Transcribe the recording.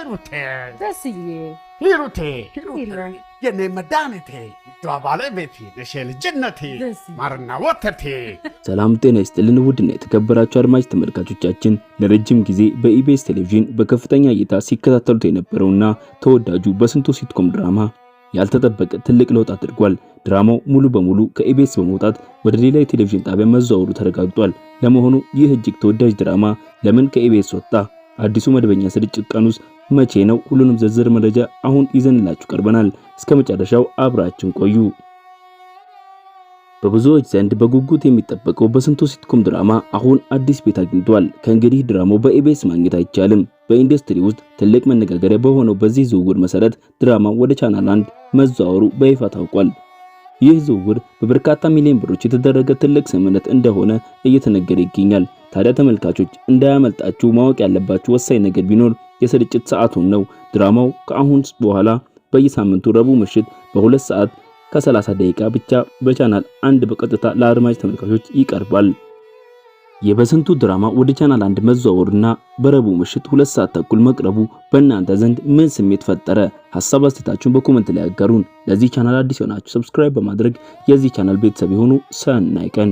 ደስዬ ሂሩቴ የኔ መድኃኒቴ ባለቤቴ ነሽል ጀነቴ ማርና ወተቴ። ሰላም ጤና ይስጥልን ውድና የተከበራችሁ አድማጭ ተመልካቾቻችን፣ ለረጅም ጊዜ በኢቢኤስ ቴሌቪዥን በከፍተኛ እይታ ሲከታተሉት የነበረውና ተወዳጁ በስንቱ ሲትኮም ድራማ ያልተጠበቀ ትልቅ ለውጥ አድርጓል። ድራማው ሙሉ በሙሉ ከኢቢኤስ በመውጣት ወደ ሌላ የቴሌቪዥን ጣቢያ መዛወሩ ተረጋግጧል። ለመሆኑ ይህ እጅግ ተወዳጅ ድራማ ለምን ከኢቢኤስ ወጣ? አዲሱ መደበኛ ስርጭት ቀኑስ መቼ ነው? ሁሉንም ዝርዝር መረጃ አሁን ይዘንላችሁ ቀርበናል። እስከ መጨረሻው አብራችን ቆዩ። በብዙዎች ዘንድ በጉጉት የሚጠበቀው በስንቱ ሲትኮም ድራማ አሁን አዲስ ቤት አግኝቷል። ከእንግዲህ ድራማው በኢቢኤስ ማግኘት አይቻልም። በኢንዱስትሪ ውስጥ ትልቅ መነጋገሪያ በሆነው በዚህ ዝውውር መሰረት ድራማው ወደ ቻናል 1 መዛወሩ በይፋ ታውቋል። ይህ ዝውውር በበርካታ ሚሊዮን ብሮች የተደረገ ትልቅ ስምምነት እንደሆነ እየተነገረ ይገኛል። ታዲያ ተመልካቾች እንዳያመልጣችሁ ማወቅ ያለባችሁ ወሳኝ ነገር ቢኖር የስርጭት ሰዓቱን ነው። ድራማው ከአሁን በኋላ በየሳምንቱ ረቡዕ ምሽት በ2 ሰዓት ከ30 ደቂቃ ብቻ በቻናል 1 በቀጥታ ለአድማጭ ተመልካቾች ይቀርባል። የበስንቱ ድራማ ወደ ቻናል 1 መዛወሩና በረቡዕ ምሽት 2 ሰዓት ተኩል መቅረቡ በእናንተ ዘንድ ምን ስሜት ፈጠረ? ሐሳብ አስተያየታችሁን በኮሜንት ላይ ያጋሩን። ለዚህ ቻናል አዲስ ሆናችሁ ሰብስክራይብ በማድረግ የዚህ ቻናል ቤተሰብ ይሁኑ። ሰናይ ቀን